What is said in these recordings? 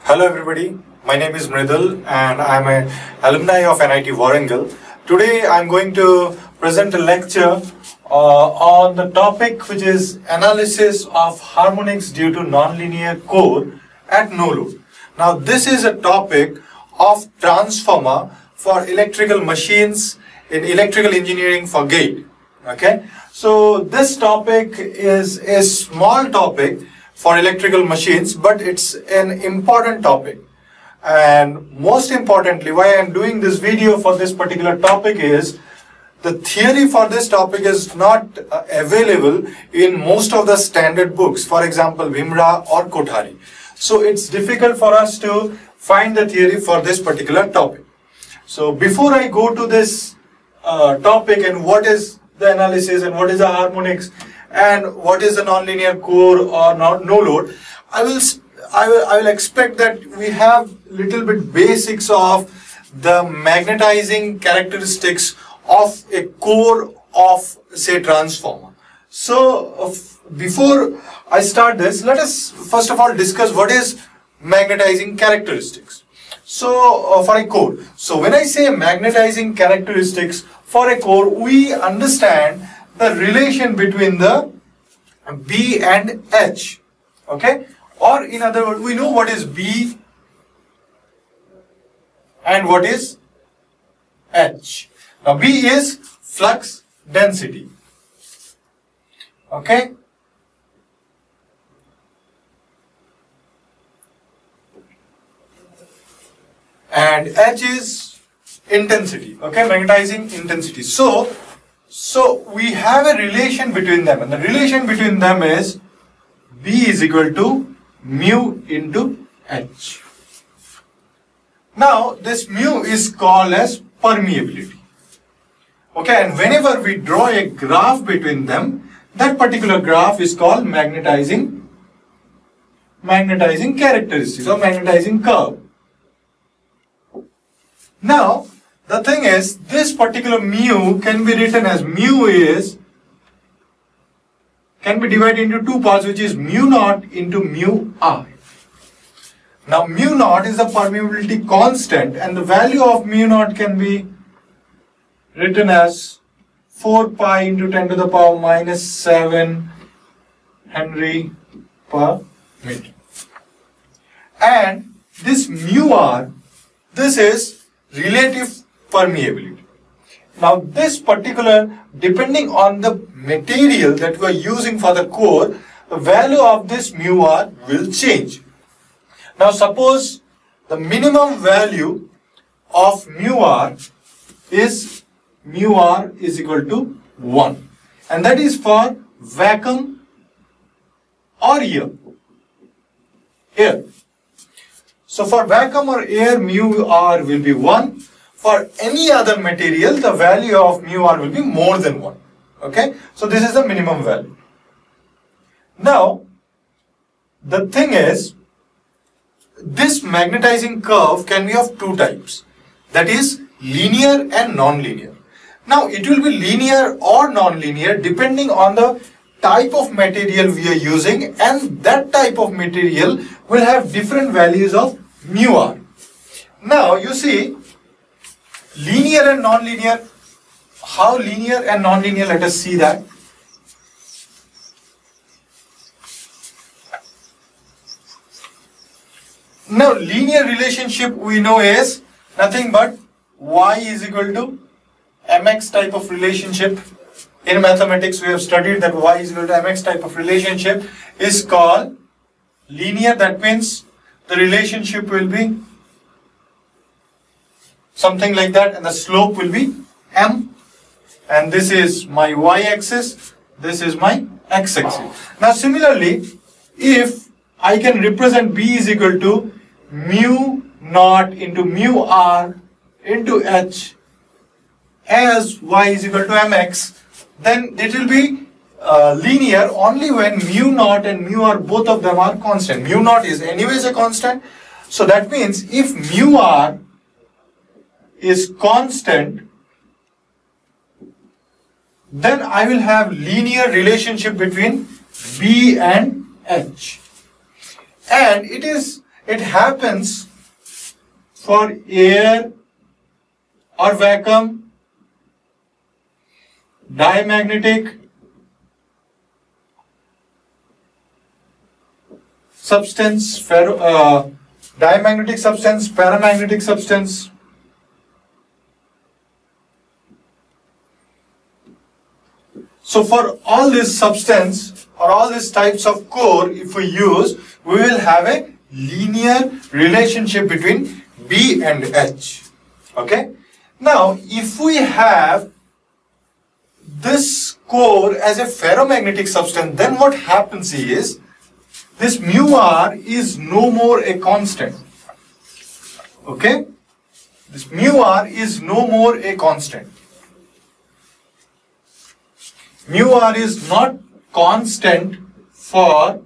Hello everybody, my name is Mridul and I am an alumni of NIT Warangal. Today I am going to present a lecture on the topic which is analysis of harmonics due to nonlinear core at no load. Now this is a topic of transformer for electrical machines in electrical engineering for gate. Okay, so this topic is a small topic for electrical machines, but it's an important topic. And most importantly, why I'm doing this video for this particular topic is the theory for this topic is not available in most of the standard books, for example Vimra or Kothari. So it's difficult for us to find the theory for this particular topic. So before I go to this topic and what is the analysis and what is the harmonics and what is the nonlinear core or no load, I will expect that we have little bit basics of the magnetizing characteristics of a core of say transformer. So before I start this, let us first of all discuss what is magnetizing characteristics. So for a core, so when I say magnetizing characteristics for a core, we understand the relation between the B and H, okay, or in other words, we know what is B and what is H. Now B is flux density, okay, and H is intensity, okay, magnetizing intensity. So we have a relation between them, and the relation between them is B is equal to mu into H. Now this mu is called as permeability, okay, and whenever we draw a graph between them, that particular graph is called magnetizing characteristics or magnetizing curve. Now the thing is, this particular mu can be written as can be divided into two parts, which is mu naught into mu r. Now mu naught is the permeability constant, and the value of mu naught can be written as 4 pi into 10 to the power minus 7 Henry per meter. And this mu r, this is relative permeability. Now this particular, depending on the material that we are using for the core, the value of this mu r will change. Now suppose the minimum value of mu r is equal to 1, and that is for vacuum or air. So for vacuum or air, mu r will be 1. For any other material, the value of mu r will be more than 1. Okay, so this is the minimum value. Now, the thing is, this magnetizing curve can be of two types, that is linear and non-linear. Now, it will be linear or non-linear depending on the type of material we are using, and that type of material will have different values of mu r. Now, you see, linear and non-linear, how linear and non-linear, let us see that. Now linear relationship we know is nothing but y is equal to mx type of relationship. In mathematics we have studied that y is equal to mx type of relationship is called linear. That means the relationship will be something like that, and the slope will be m, and this is my y-axis, this is my x-axis. Now similarly, if I can represent B is equal to mu naught into mu r into h as y is equal to mx, then it will be linear only when mu naught and mu r, both of them are constant. Mu naught is anyways a constant, so that means if mu r is constant, then I will have linear relationship between B and H. And it is it happens for air or vacuum, diamagnetic substance, diamagnetic substance, paramagnetic substance. So for all this substance or all these types of core, if we use, we will have a linear relationship between B and H. Okay? Now, if we have this core as a ferromagnetic substance, then what happens is, this mu r is no more a constant. Okay? This mu r is no more a constant. Mu r is not constant for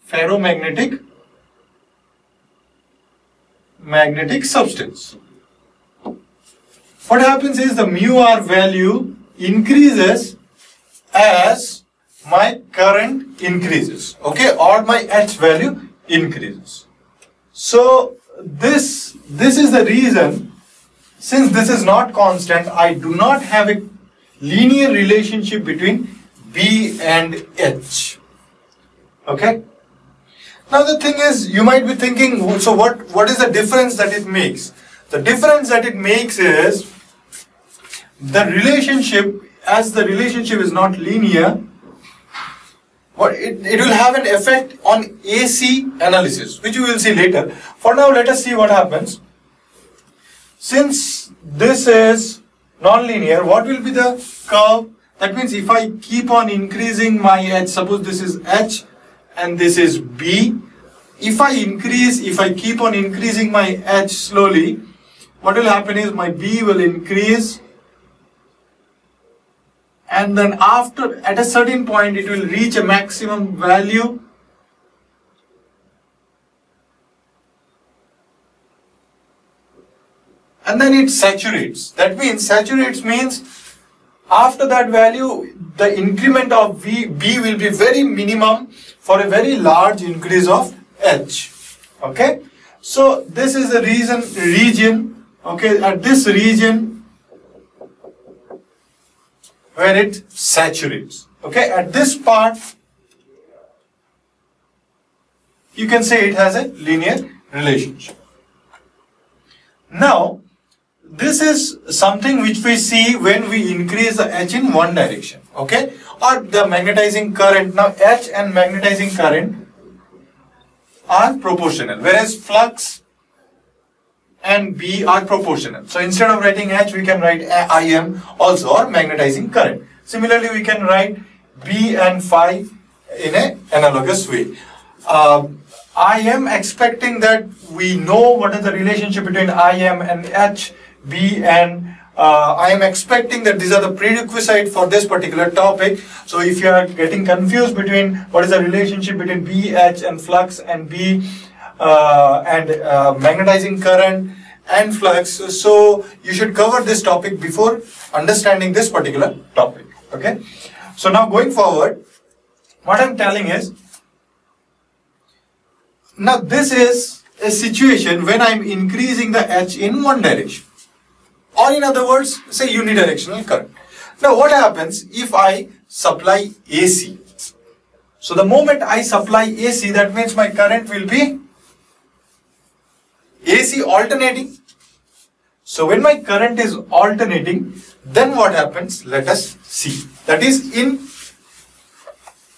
ferromagnetic substance. What happens is the mu r value increases as my current increases, okay, or my H value increases. So this is the reason, since this is not constant, I do not have a linear relationship between B and H. Okay? Now the thing is, you might be thinking, so what is the difference that it makes? The difference that it makes is the relationship, as the relationship is not linear, it will have an effect on AC analysis, which we will see later. For now, let us see what happens. Since this is nonlinear, what will be the curve? That means if I keep on increasing my H, suppose this is H and this is B. If I keep on increasing my H slowly, what will happen is my B will increase, and then at a certain point it will reach a maximum value, and then it saturates. That means saturates means after that value the increment of B will be very minimum for a very large increase of H. Okay, so this is the region, okay, at this region where it saturates. Okay, at this part you can say it has a linear relationship. Now this is something which we see when we increase the H in one direction, okay, or the magnetizing current. Now H and magnetizing current are proportional, whereas flux and B are proportional. So instead of writing H, we can write Im also, or magnetizing current. Similarly, we can write B and phi in an analogous way. I am expecting that we know what is the relationship between Im and H, B, and I am expecting that these are the prerequisites for this particular topic. So if you are getting confused between what is the relationship between B, H, and flux, and B and magnetizing current and flux, so you should cover this topic before understanding this particular topic. Okay, so now going forward, what I'm telling is, now this is a situation when I'm increasing the H in one direction, or in other words, say unidirectional current. Now what happens if I supply AC? So the moment I supply AC, that means my current will be AC alternating. So when my current is alternating, then what happens? Let us see. That is, in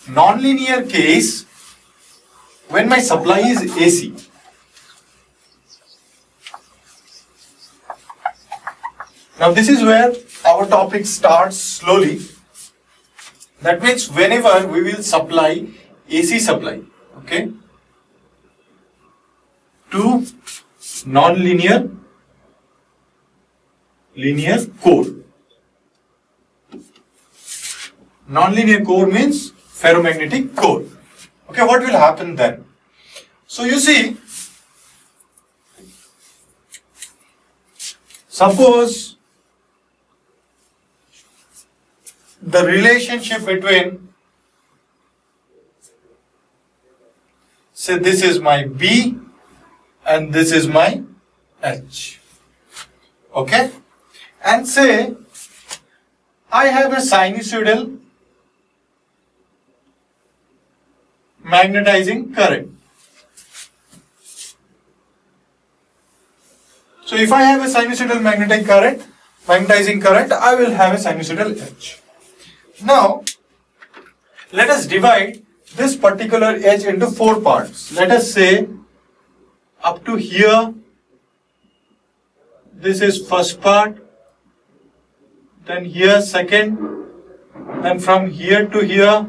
nonlinear case, when my supply is AC, now this is where our topic starts slowly. That means whenever we will supply AC supply, okay, to nonlinear core. Nonlinear core means ferromagnetic core. Okay, what will happen then? So you see, suppose the relationship between, say this is my B and this is my H. Okay? And say I have a sinusoidal magnetizing current. So if I have a sinusoidal magnetizing current, I will have a sinusoidal H. Now, let us divide this particular H into 4 parts. Let us say up to here, this is first part, then here second, then from here to here,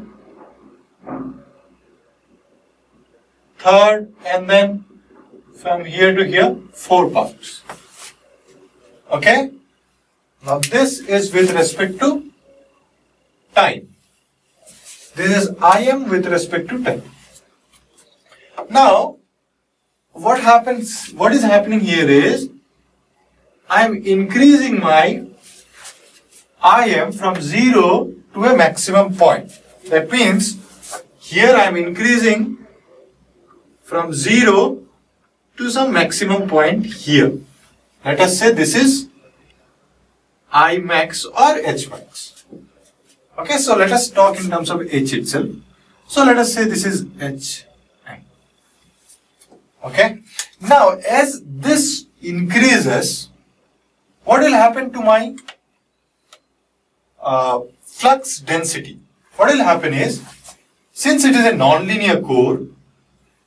third, and then from here to here, 4 parts. Okay? Now this is with respect to time. This is Im with respect to time. Now, what is happening here is, I am increasing my Im from 0 to a maximum point. That means, here I am increasing from 0 to some maximum point here. Let us say this is I max or H max. Okay, so let us talk in terms of H itself. So let us say this is H. Okay, now as this increases, what will happen to my flux density? What will happen is, since it is a nonlinear core,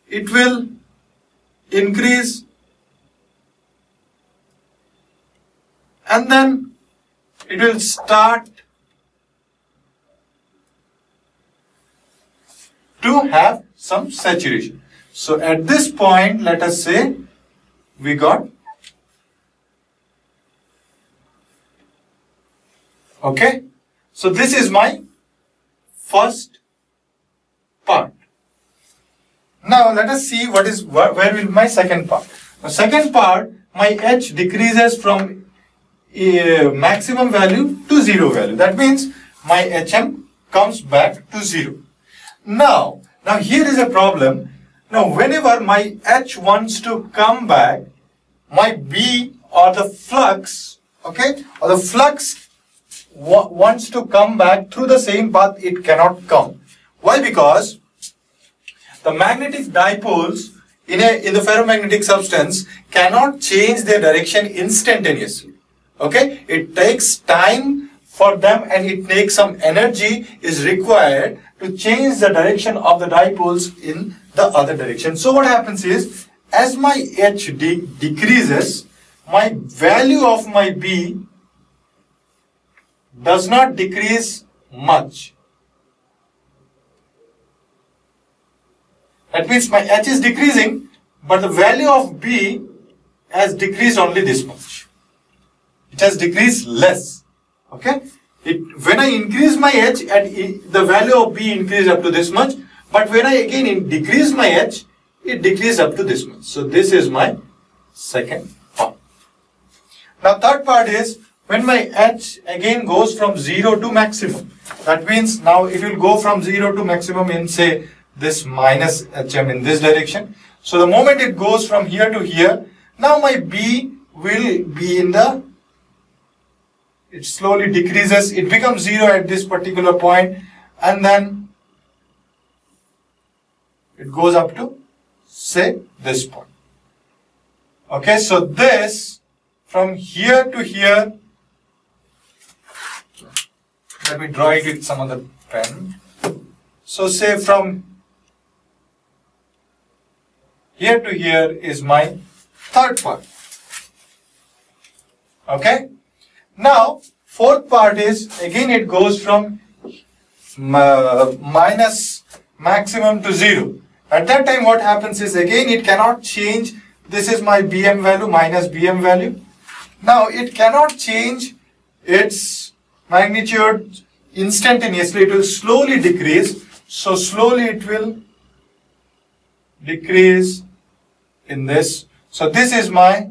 it will increase and then it will start to have some saturation. So at this point, let us say we got, okay, so this is my first part. Now let us see where will my second part. The second part, my H decreases from a maximum value to 0 value. That means my HM comes back to 0. Now here is a problem. Now whenever my H wants to come back, my B or the flux, okay, or the flux wants to come back through the same path, it cannot come. Why? Because the magnetic dipoles in the ferromagnetic substance cannot change their direction instantaneously. Okay, it takes time for them and it takes some energy is required to change the direction of the dipoles in the other direction. So what happens is, as my H decreases, my value of my B does not decrease much. That means my H is decreasing, but the value of B has decreased only this much. It has decreased less. Okay? When I increase my H, the value of B increased up to this much, but when I again decrease my H, it decreased up to this much. So this is my second part. Now third part is, when my H again goes from 0 to maximum. That means now it will go from 0 to maximum in, say, this minus HM in this direction. So the moment it goes from here to here, now my B will be in the, it slowly decreases, it becomes 0 at this particular point, and then it goes up to, say, this point. Okay, so this, from here to here, let me draw it with some other pen. So say from here to here is my third part. Okay. Now fourth part is, again it goes from minus maximum to 0. At that time what happens is, again it cannot change. This is my BM value minus BM value. Now it cannot change its magnitude instantaneously. It will slowly decrease. So slowly it will decrease in this. So this is my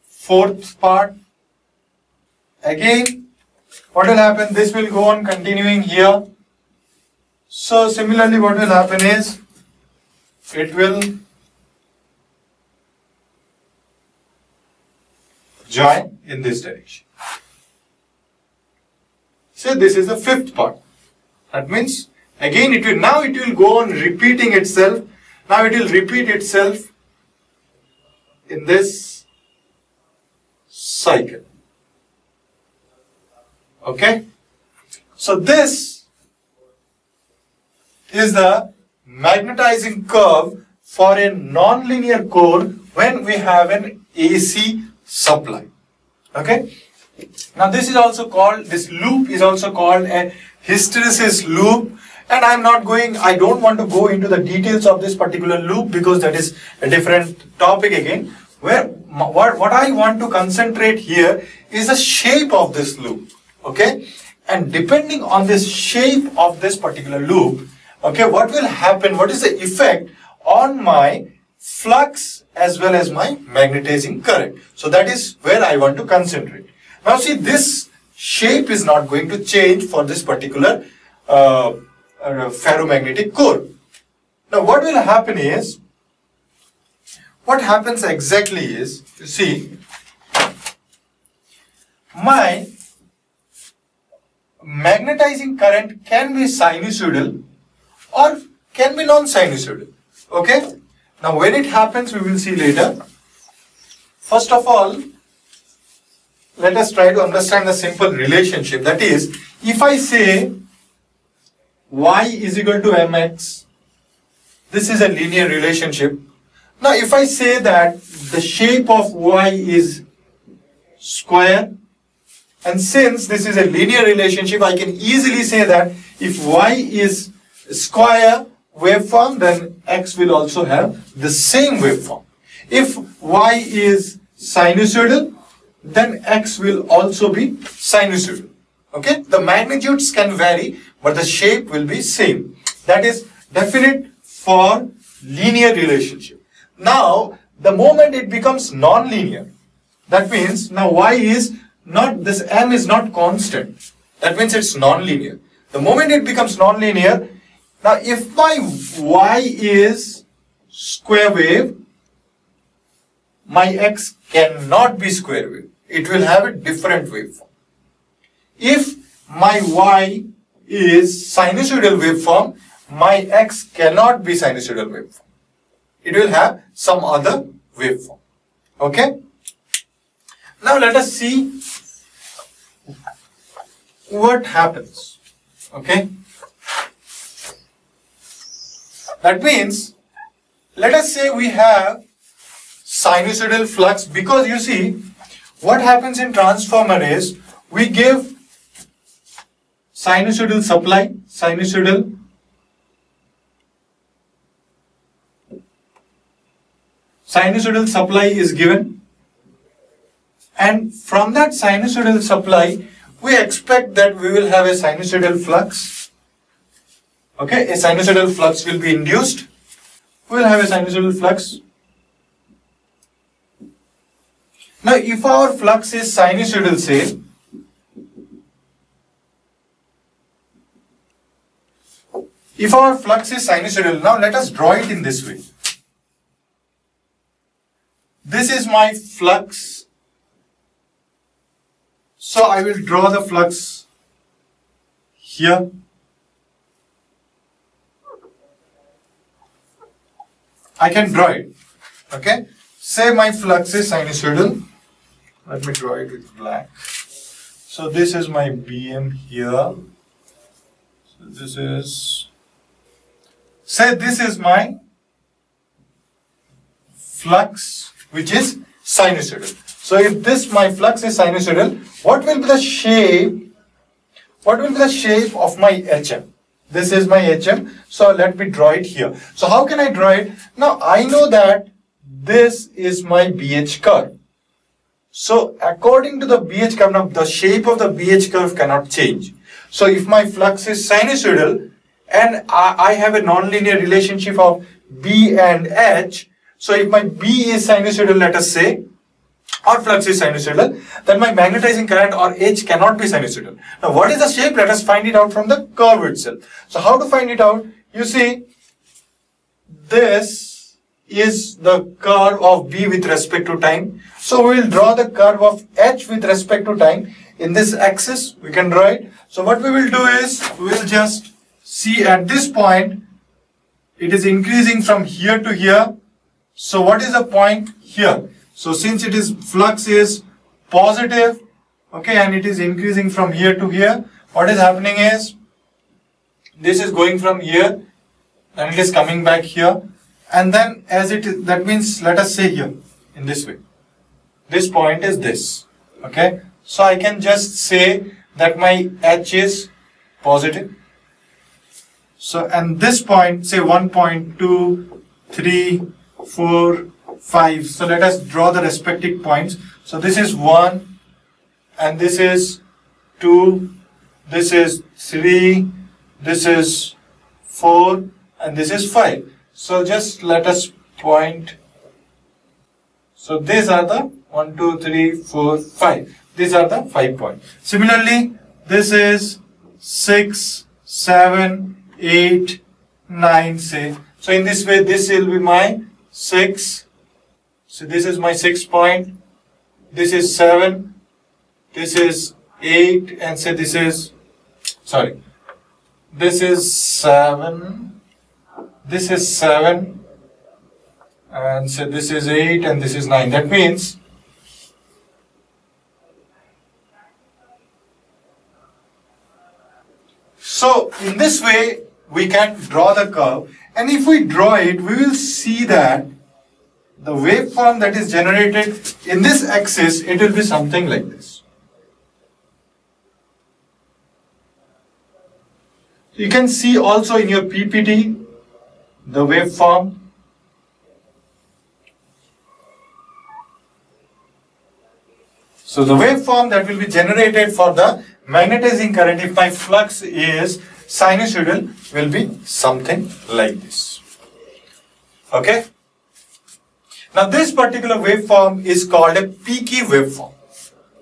fourth part. Again, what will happen? This will go on continuing here. So similarly what will happen is, it will join in this direction. So this is the fifth part. That means again it will go on repeating itself. Now it will repeat itself in this cycle. Okay? So this is the magnetizing curve for a nonlinear core when we have an AC supply. Okay? Now this loop is also called a hysteresis loop, and I don't want to go into the details of this particular loop because that is a different topic again. What I want to concentrate here is the shape of this loop. Okay? And depending on this shape of this particular loop, okay, what will happen, what is the effect on my flux as well as my magnetizing current. So that is where I want to concentrate. Now see, this shape is not going to change for this particular ferromagnetic core. Now what will happen is, what happens exactly is, you see, my magnetizing current can be sinusoidal or can be non-sinusoidal. Okay? Now when it happens, we will see later. First of all, let us try to understand the simple relationship. That is, if I say y is equal to mx, this is a linear relationship. Now if I say that the shape of y is square, and since this is a linear relationship, I can easily say that if y is square waveform, then x will also have the same waveform. If y is sinusoidal, then x will also be sinusoidal. Okay? The magnitudes can vary, but the shape will be same. That is definite for linear relationship. Now, the moment it becomes non-linear, that means now y is not, this m is not constant. That means it's non-linear. The moment it becomes non-linear, now if my y is square wave, my x cannot be square wave. It will have a different waveform. If my y is sinusoidal waveform, my x cannot be sinusoidal waveform. It will have some other waveform. Okay? Now let us see what happens. Okay? That means, let us say we have sinusoidal flux, because you see, what happens in transformer is, we give sinusoidal supply, sinusoidal supply is given, and from that sinusoidal supply, we expect that we will have a sinusoidal flux. Okay, a sinusoidal flux will be induced. We will have a sinusoidal flux. Now, if our flux is sinusoidal, say, if our flux is sinusoidal, now let us draw it in this way. This is my flux. So I will draw the flux here. I can draw it. Okay. Say my flux is sinusoidal. Let me draw it with black. So this is my BM here. So this is, say this is my flux which is sinusoidal. So if this my flux is sinusoidal, what will be the shape? What will be the shape of my HM? This is my HM. So let me draw it here. So how can I draw it? Now I know that this is my BH curve. So according to the BH curve, now the shape of the BH curve cannot change. So if my flux is sinusoidal and I have a nonlinear relationship of B and H, so if my B is sinusoidal, let us say, or flux is sinusoidal, then my magnetizing current or H cannot be sinusoidal. Now what is the shape? Let us find it out from the curve itself. So how to find it out? You see, this is the curve of B with respect to time. So we will draw the curve of H with respect to time. In this axis, we can draw it. So what we will do is, we will just see at this point, it is increasing from here to here. So what is the point here? So since it is flux is positive, okay, and it is increasing from here to here, what is happening is, this is going from here, and it is coming back here. And then as it is, that means let us say here, in this way. This point is this, okay. So I can just say that my H is positive. So, and this point, say 1.2, 3, 4, 5. So let us draw the respective points. So this is 1, and this is 2, this is 3, this is 4, and this is 5. So just let us point. So these are the 1, 2, 3, 4, 5. These are the 5 points. Similarly, this is 6, 7, 8, 9, say. So in this way, this will be my 6. So this is my 6 point. This is 7. This is 8. And say this is, sorry, this is 7. This is 7. And say this is 8 and this is 9. That means, so in this way, we can draw the curve, and if we draw it, we will see that the waveform that is generated in this axis, it will be something like this. You can see also in your PPT the waveform. So the waveform that will be generated for the magnetizing current, if my flux is sinusoidal, will be something like this. Okay? Now this particular waveform is called a Peaky waveform.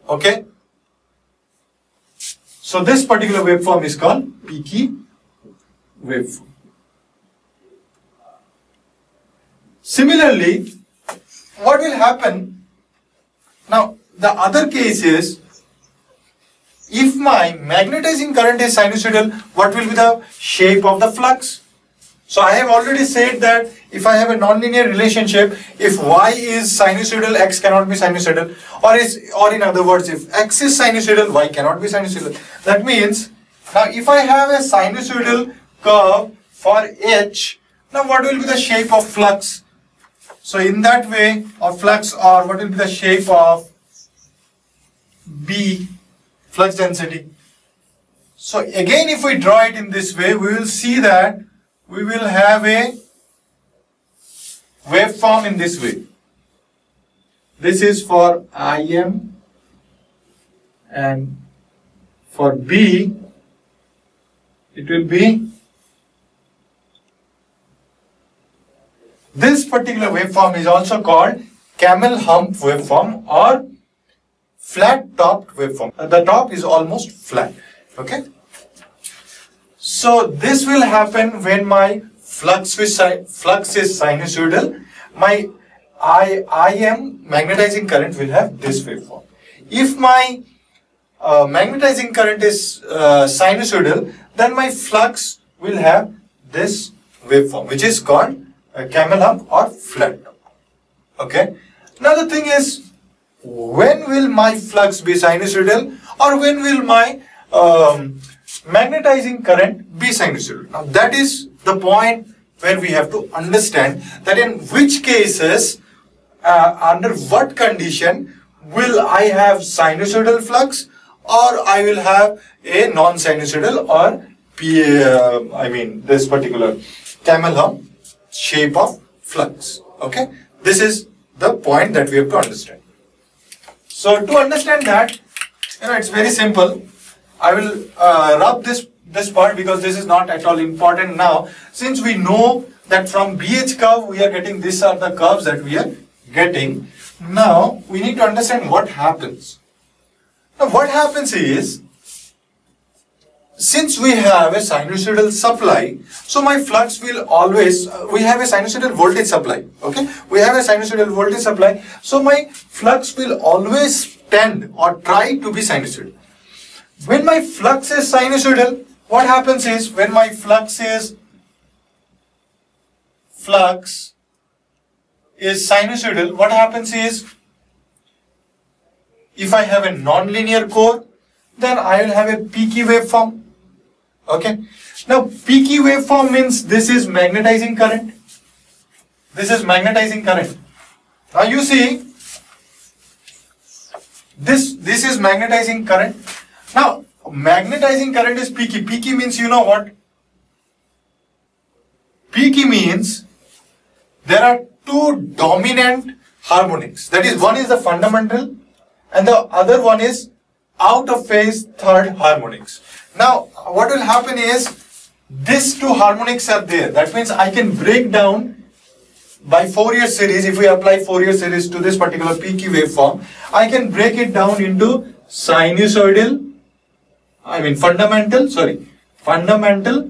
Okay? So this particular waveform is called Peaky waveform. Similarly, what will happen? Now the other case is, if my magnetizing current is sinusoidal, what will be the shape of the flux? So I have already said that if I have a nonlinear relationship, if y is sinusoidal, x cannot be sinusoidal, or in other words, if x is sinusoidal, y cannot be sinusoidal. That means, now if I have a sinusoidal curve for h, now what will be the shape of flux? So in that way, or flux, or what will be the shape of B, flux density. So again, if we draw it in this way, we will see that we will have a waveform in this way. This is for IM, and for B, it will be this particular waveform is also called camel hump waveform or flat topped waveform. The top is almost flat. Okay. So this will happen when my flux is sinusoidal. My IM magnetizing current will have this waveform. If my magnetizing current is sinusoidal, then my flux will have this waveform, which is called a camel hump or flat top. Okay. Now the thing is, when will my flux be sinusoidal, or when will my magnetizing current be sinusoidal? Now that is the point where we have to understand that in which cases, under what condition will I have sinusoidal flux, or I will have a non-sinusoidal or this particular camel hump shape of flux. Okay, this is the point that we have to understand. So to understand that, it's very simple. I will rub this part because this is not at all important now. Since we know that from BH curve we are getting, these are the curves that we are getting. Now we need to understand what happens. Now what happens is, since we have a sinusoidal supply, so my flux will always, we have a sinusoidal voltage supply, okay? We have a sinusoidal voltage supply, so my flux will always tend or try to be sinusoidal. When my flux is sinusoidal, what happens is, when my flux is sinusoidal, what happens is, if I have a nonlinear core, then I will have a peaky waveform. Okay. Now, peaky waveform means this is magnetizing current. This is magnetizing current. Now you see, this is magnetizing current. Now, magnetizing current is peaky. Peaky means, you know what? Peaky means there are two dominant harmonics. That is, one is the fundamental and the other one is out of phase third harmonics. Now, what will happen is, these two harmonics are there. That means I can break down by Fourier series. If we apply Fourier series to this particular peaky waveform, I can break it down into sinusoidal, fundamental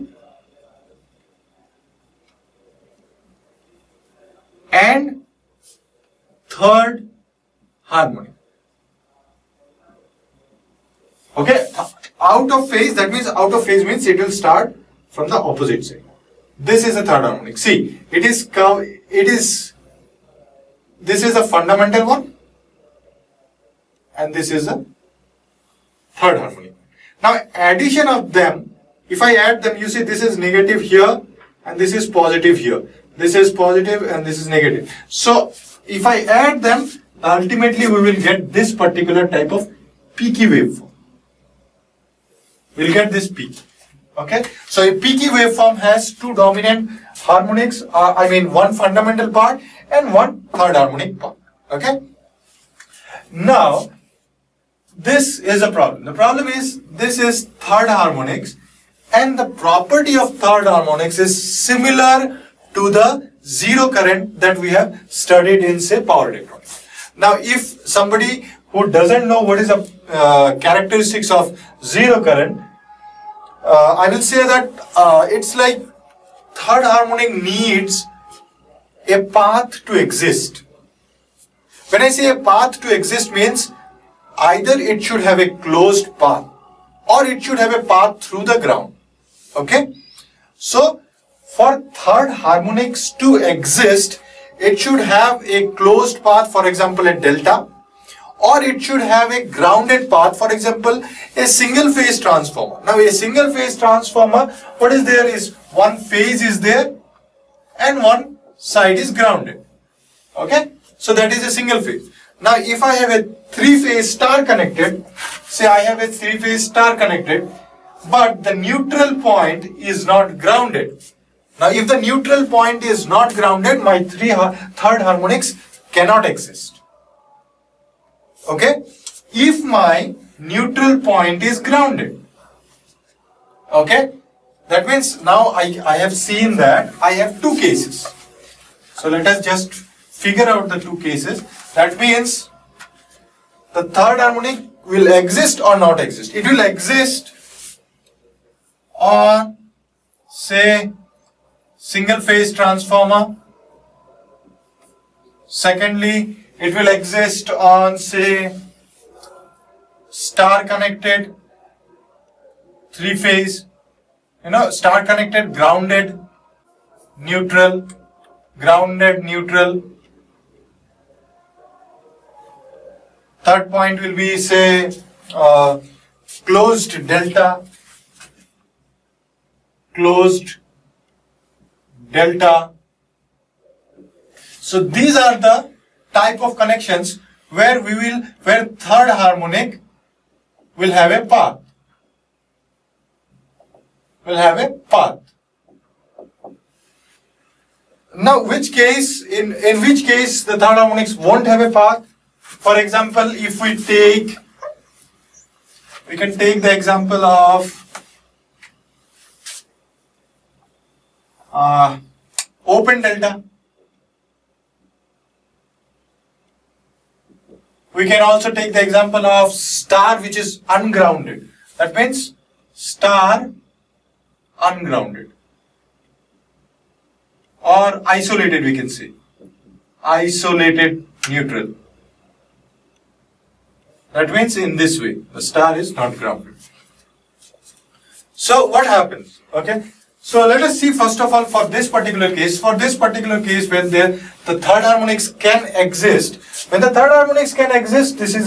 and third harmonic. Okay, out of phase, that means out of phase means it will start from the opposite side. This is the third harmonic. See, this is the fundamental one and this is the third harmonic. Now, addition of them, if I add them, you see this is negative here and this is positive here. This is positive and this is negative. So, if I add them, ultimately we will get this particular type of peaky waveform. We'll get this peak. Okay. So a peaky waveform has two dominant harmonics. One fundamental part and one third harmonic part. Okay. Now, this is a problem. The problem is, this is third harmonics, and the property of third harmonics is similar to the zero current that we have studied in, say, power electronics. Now, if somebody who doesn't know what is the characteristics of zero current, I will say that it's like third harmonic needs a path to exist. When I say a path to exist means either it should have a closed path or it should have a path through the ground. Okay? So, for third harmonics to exist, it should have a closed path, for example, a delta, or it should have a grounded path, for example, a single phase transformer. Now, a single phase transformer, what is there is one phase is there and one side is grounded. Okay? So, that is a single phase. Now, if I have a three-phase star connected, say I have a three-phase star connected, but the neutral point is not grounded. Now, if the neutral point is not grounded, my third harmonics cannot exist. Okay? If my neutral point is grounded. Okay? That means now I have seen that I have two cases. So, let us just figure out the two cases. That means the third harmonic will exist or not exist. It will exist on, say, single phase transformer. Secondly, it will exist on, say, star connected three phase, star connected, grounded, neutral, grounded, neutral. Third point will be, say, closed delta, closed delta. So these are the type of connections where third harmonic will have a path. Now, in which case the third harmonics won't have a path? For example, if we can take the example of open delta. We can also take the example of star which is ungrounded. That means star ungrounded or isolated, we can say isolated neutral. That means in this way the star is not grounded. So what happens? Okay, so let us see first of all for this particular case. For this particular case, when the third harmonics can exist, when the third harmonics can exist, this is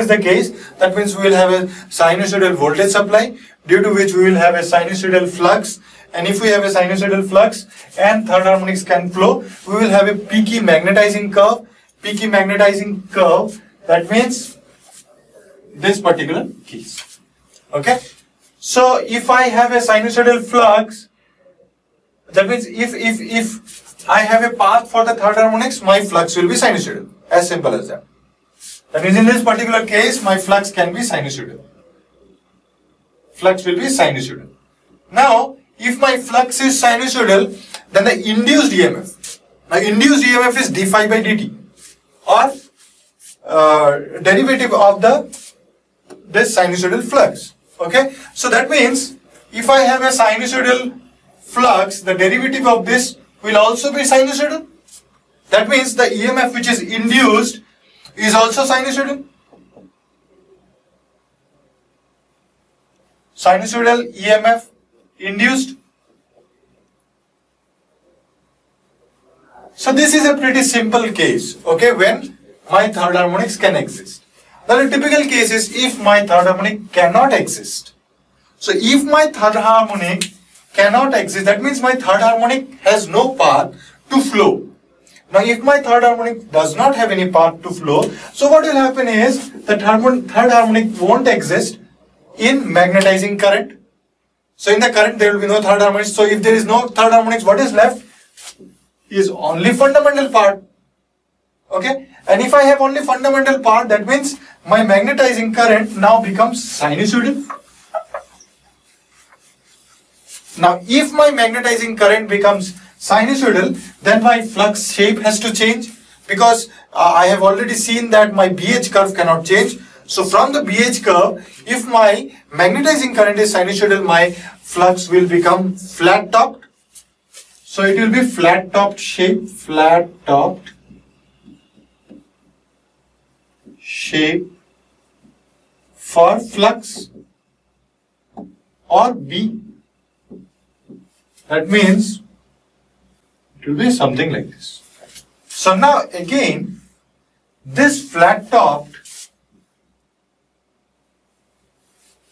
the case. That means we will have a sinusoidal voltage supply, due to which we will have a sinusoidal flux. And if we have a sinusoidal flux and third harmonics can flow, we will have a peaky magnetizing curve. Peaky magnetizing curve. That means this particular case. Okay. So if I have a sinusoidal flux, that means if I have a path for the third harmonics, my flux will be sinusoidal. As simple as that. That means in this particular case, my flux can be sinusoidal. Flux will be sinusoidal. Now, if my flux is sinusoidal, then the induced EMF. Now, induced EMF is d phi by dt, or derivative of this sinusoidal flux. Okay, so that means if I have a sinusoidal flux, the derivative of this will also be sinusoidal. That means the EMF which is induced is also sinusoidal. Sinusoidal EMF induced. So this is a pretty simple case, okay, when my third harmonics can exist. Now the typical case is if my third harmonic cannot exist. So if my third harmonic cannot exist, that means my third harmonic has no path to flow. Now if my third harmonic does not have any path to flow, so what will happen is the third harmonic won't exist in magnetizing current. So in the current there will be no third harmonics. So if there is no third harmonics, what is left is only fundamental part. Okay, and if I have only fundamental part, that means my magnetizing current now becomes sinusoidal. Now if my magnetizing current becomes sinusoidal, then my flux shape has to change, because I have already seen that my BH curve cannot change. So from the BH curve, if my magnetizing current is sinusoidal, my flux will become flat topped. So it will be flat topped shape, flat topped shape for flux, or B. That means it will be something like this. So now again, this flat topped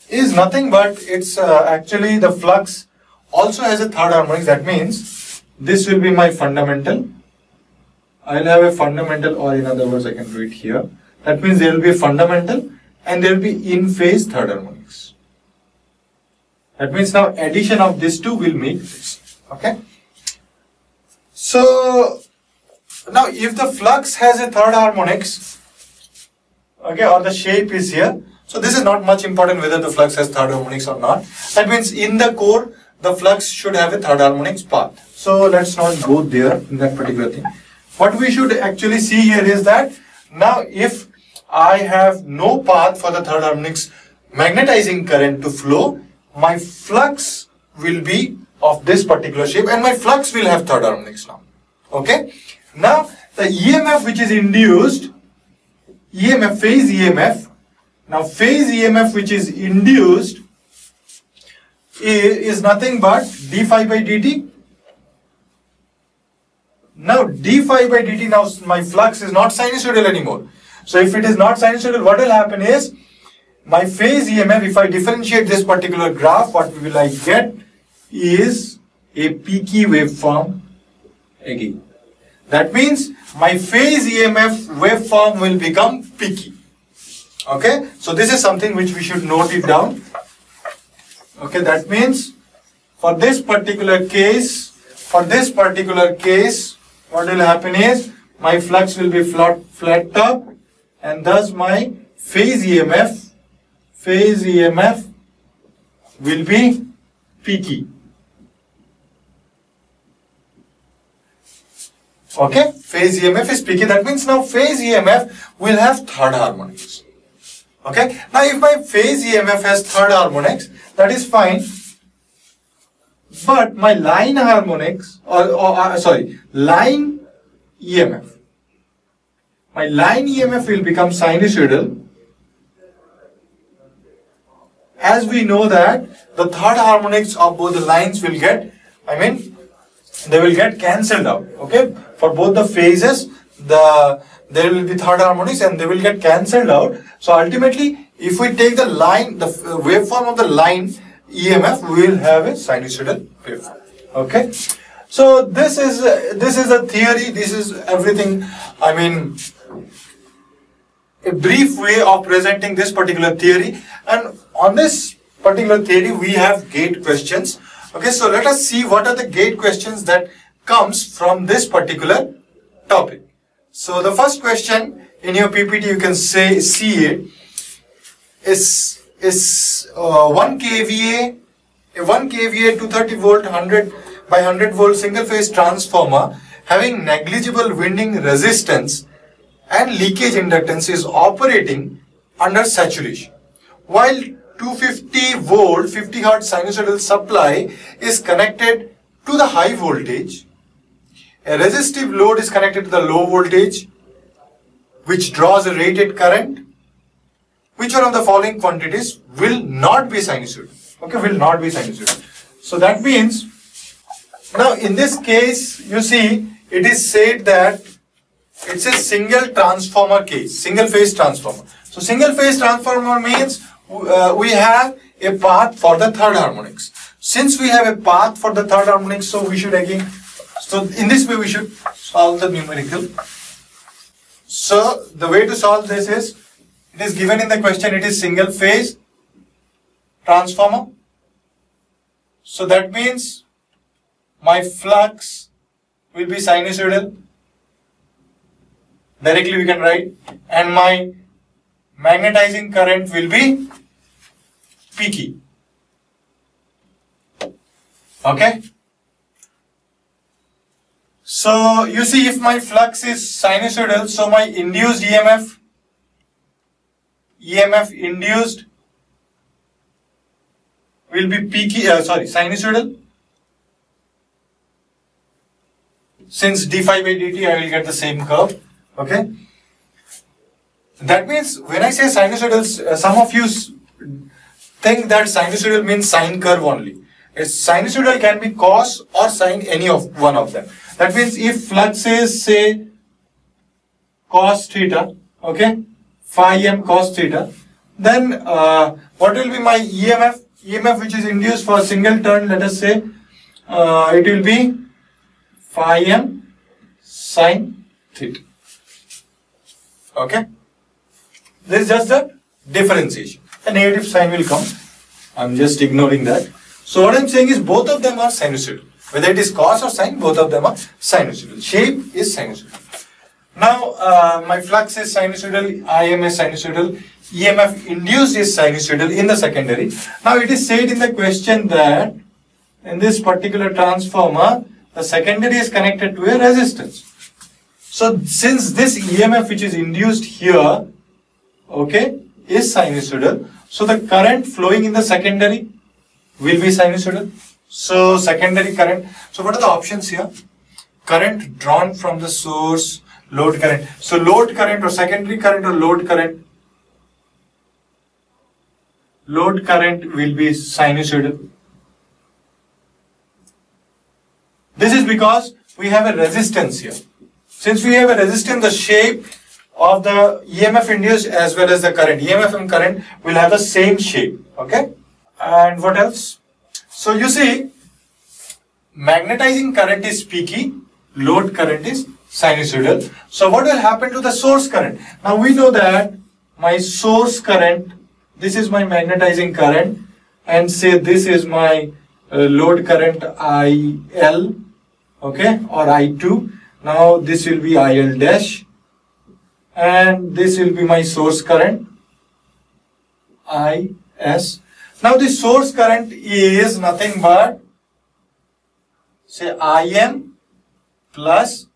is nothing but it's actually the flux also has a third harmonics. That means this will be my fundamental. I will have a fundamental, or in other words I can do it here. That means there will be a fundamental and there will be in phase third harmonics. That means now addition of these two will make this. Okay. So now if the flux has a third harmonics, okay, or the shape is here. So this is not much important whether the flux has third harmonics or not. That means in the core the flux should have a third harmonics path. So let's not go there in that particular thing. What we should actually see here is that now if I have no path for the third harmonics magnetizing current to flow, my flux will be of this particular shape and my flux will have third harmonics now. Okay. Now the EMF which is induced, EMF, phase EMF, now phase EMF which is induced is nothing but d phi by dt. Now d phi by dt, now my flux is not sinusoidal anymore. So if it is not sinusoidal, what will happen is my phase EMF, if I differentiate this particular graph, what will I get is a peaky waveform again. That means my phase EMF waveform will become peaky. Okay, so this is something which we should note it down. Okay, that means for this particular case, what will happen is my flux will be flat top, and thus my phase EMF will be peaky. Okay, phase EMF is peaky. That means now phase EMF will have third harmonics. Okay. Now if my phase EMF has third harmonics, that is fine. But my line harmonics, line EMF. My line EMF will become sinusoidal, as we know that the third harmonics of both the lines will get, they will get cancelled out. Okay, for both the phases, there will be third harmonics and they will get cancelled out. So ultimately, if we take the line, the waveform of the line EMF, we will have a sinusoidal waveform. Okay, so this is a theory. This is everything. A brief way of presenting this particular theory, and on this particular theory we have gate questions. Okay, so let us see what are the gate questions that comes from this particular topic. So the first question in your PPT, you can see it is 1 kVA, a 1 kVA 230 volt 100 by 100 volt single phase transformer having negligible winding resistance and leakage inductance is operating under saturation, while 250 volt 50 hertz sinusoidal supply is connected to the high voltage. A resistive load is connected to the low voltage, which draws a rated current. Which one of the following quantities will not be sinusoidal? Okay, will not be sinusoidal. So that means, now in this case, you see, it is said that it's a single transformer case, single phase transformer. So single phase transformer means we have a path for the third harmonics. Since we have a path for the third harmonics, so we should again, so in this way we should solve the numerical. So the way to solve this is, it is given in the question, it is single phase transformer. So that means my flux will be sinusoidal. Directly we can write, and my magnetizing current will be Peaky. Okay. So you see, if my flux is sinusoidal, so my induced EMF induced will be sinusoidal. Since d phi by dt, I will get the same curve. Okay. That means when I say sinusoidal, some of you think that sinusoidal means sine curve only. A sinusoidal can be cos or sine, any of one of them. That means if flux is say cos theta, okay, phi m cos theta, then what will be my EMF? EMF which is induced for a single turn, let us say it will be phi m sine theta. Okay, this is just a differentiation. A negative sign will come. I'm just ignoring that. So what I'm saying is both of them are sinusoidal. Whether it is cos or sine, both of them are sinusoidal. Shape is sinusoidal. Now my flux is sinusoidal, IM is sinusoidal, EMF induced is sinusoidal in the secondary. Now it is said in the question that in this particular transformer, the secondary is connected to a resistance. So since this EMF which is induced here, okay, is sinusoidal, so the current flowing in the secondary will be sinusoidal. So secondary current, so what are the options here? Current drawn from the source, load current. So load current or secondary current or load current? Load current will be sinusoidal. This is because we have a resistance here. Since we have a resistance, the shape of the EMF induced as well as the current, EMF and current will have the same shape. Okay? And what else? So you see, magnetizing current is Peaky, load current is sinusoidal. So what will happen to the source current? Now we know that my source current, this is my magnetizing current, and say this is my load current IL, okay, or I2. Now this will be IL dash, and this will be my source current IS. Now the source current is nothing but say IM plus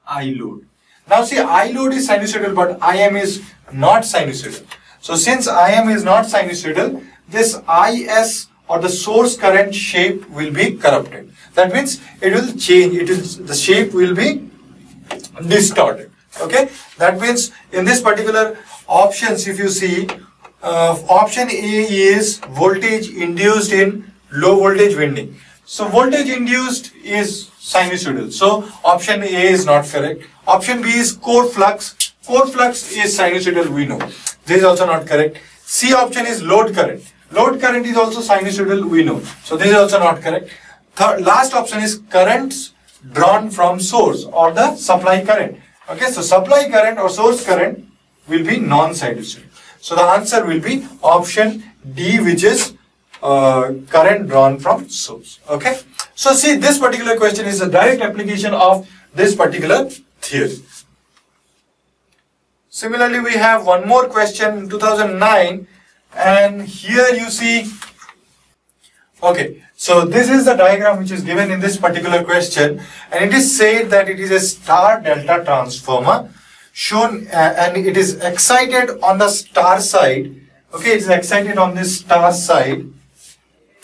I load. Now see, I load is sinusoidal but IM is not sinusoidal. So since Im is not sinusoidal, this Is or the source current shape will be corrupted. That means it will change, the shape will be distorted. Okay, that means in this particular options, if you see, option A is voltage induced in low voltage winding. So voltage induced is sinusoidal. So option A is not correct. Option B is core flux. Core flux is sinusoidal, we know. This is also not correct. C option is load current. Load current is also sinusoidal, we know. So this is also not correct. Last option is currents drawn from source or the supply current. Okay, so supply current or source current will be non-sinusoidal. So the answer will be option D, which is current drawn from source. Okay, so see, this particular question is a direct application of this particular theory. Similarly, we have one more question in 2009, and here you see, okay, so this is the diagram which is given in this particular question, and it is said that it is a star delta transformer shown, and it is excited on the star side. Okay, it is excited on this star side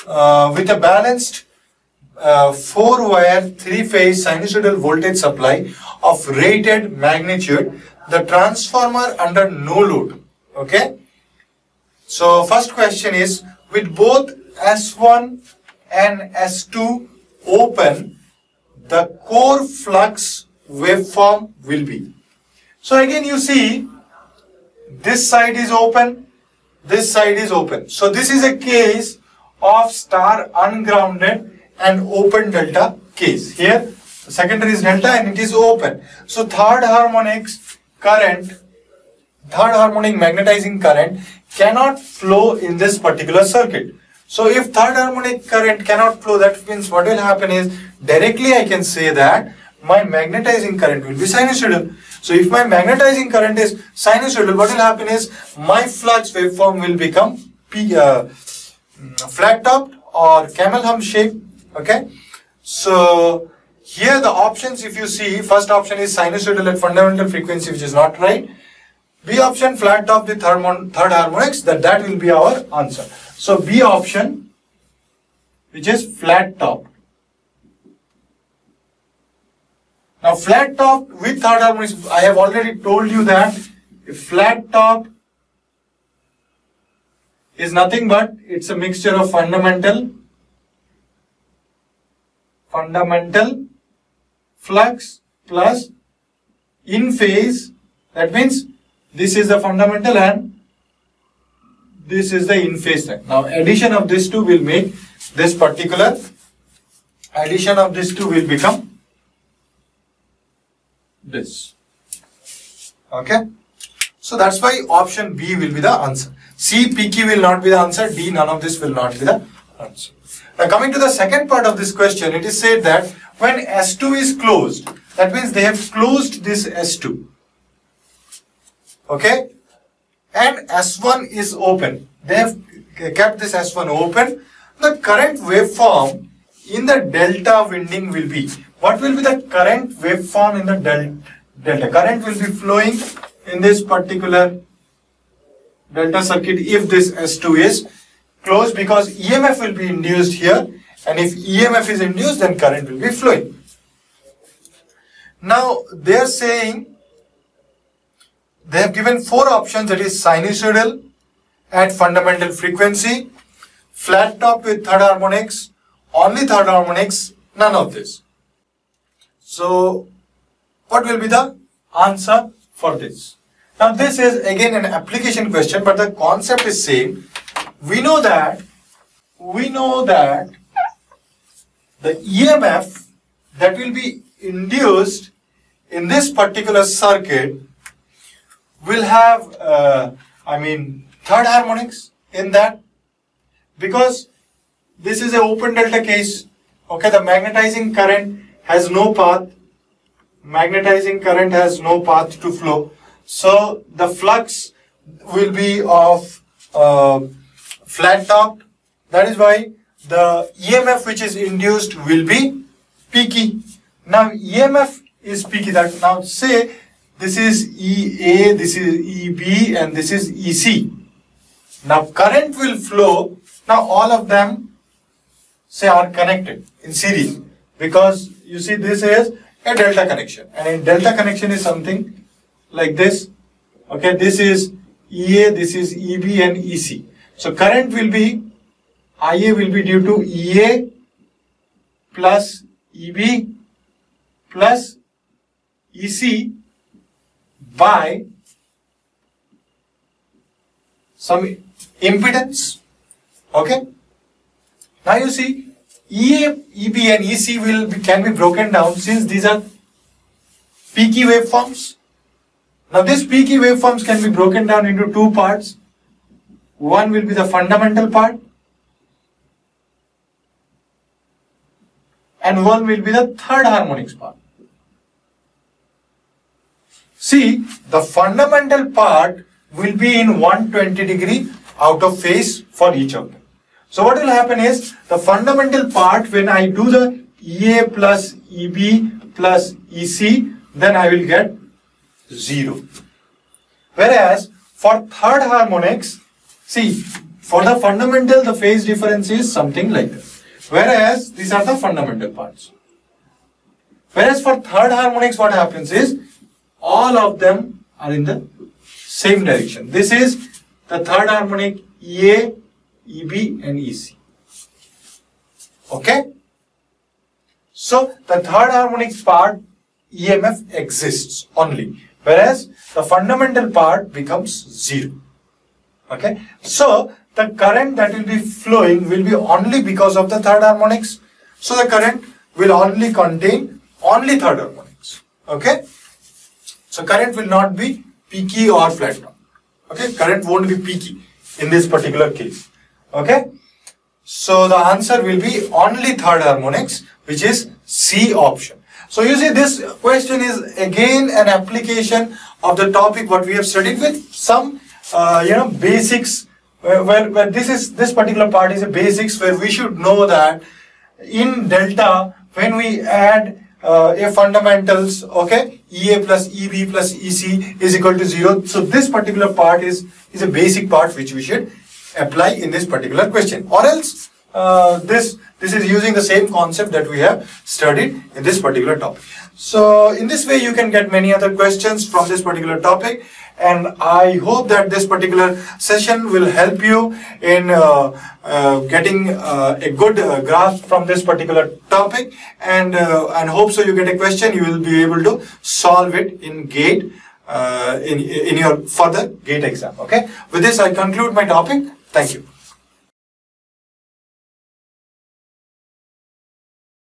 with a balanced 4-wire 3-phase sinusoidal voltage supply of rated magnitude. The transformer under no load. Okay, so first question is, with both S1 and S2 open, the core flux waveform will be. So again you see, this side is open, this side is open. So this is a case of star ungrounded and open delta case. Here the secondary is delta and it is open. So third harmonic magnetizing current cannot flow in this particular circuit. So if third harmonic current cannot flow, that means what will happen is, directly I can say that my magnetizing current will be sinusoidal. So if my magnetizing current is sinusoidal, what will happen is, my flux waveform will become flat topped or camel hump shape. Okay, so here the options, if you see, first option is sinusoidal at fundamental frequency, which is not right. B option, flat top with third harmonics, that will be our answer. So B option, which is flat top. Now flat top with third harmonics, I have already told you that flat top is nothing but, it's a mixture of fundamental flux plus in phase. That means this is the fundamental and this is the in phase line. Now addition of these two will make this particular, addition of these two will become this. Okay, so that's why option B will be the answer. C, Peaky will not be the answer. D, none of this will not be the answer. Now coming to the second part of this question, it is said that when S2 is closed, that means they have closed this S2. Okay, and S1 is open. They have kept this S1 open. The current waveform in the delta winding will be, what will be the current waveform in the delta? Current will be flowing in this particular delta circuit if this S2 is closed, because EMF will be induced here, and if EMF is induced, then current will be flowing. Now they are saying, they have given 4 options, that is sinusoidal at fundamental frequency, flat top with third harmonics, only third harmonics, none of this. So what will be the answer for this? Now this is again an application question, but the concept is same. We know that the EMF that will be induced in this particular circuit will have third harmonics in that, because this is an open delta case. Okay, the magnetizing current has no path. Magnetizing current has no path to flow. So the flux will be of flat top. That is why the EMF which is induced will be Peaky. Now EMF is Peaky. Now say this is EA, this is EB, and this is EC. Now current will flow. Now all of them say are connected in series, because you see this is a delta connection, and in delta connection is something like this. Okay, this is EA, this is EB and EC. So current will be, IA will be due to EA plus EB plus EC by some impedance. Okay. Now you see EA, EB and EC can be broken down, since these are Peaky waveforms. Now these Peaky waveforms can be broken down into two parts. One will be the fundamental part and one will be the third harmonics part. See, the fundamental part will be in 120 degree out of phase for each of them. So what will happen is, the fundamental part, when I do the EA plus EB plus EC, then I will get 0. Whereas for third harmonics, see, for the fundamental the phase difference is something like this. Whereas these are the fundamental parts. Whereas for third harmonics what happens is, all of them are in the same direction. This is the third harmonic EA, EB and EC. Okay? So the third harmonic part EMF exists only, whereas the fundamental part becomes 0. Okay? So the current that will be flowing will be only because of the third harmonics. So the current will only contain only third harmonics. Okay? So current will not be peaky or flat top. Okay? Current won't be peaky in this particular case. Okay? So the answer will be only third harmonics, which is C option. So you see, this question is again an application of the topic what we have studied, with some basics, where this particular part is a basics, where we should know that in delta, when we add a fundamentals, okay, EA plus EB plus EC is equal to 0. So this particular part is a basic part which we should apply in this particular question, or else this is using the same concept that we have studied in this particular topic. So in this way you can get many other questions from this particular topic, and I hope that this particular session will help you in getting a good grasp from this particular topic, and hope so you get a question, you will be able to solve it in GATE, in your further GATE exam. Okay, with this I conclude my topic. Thank you.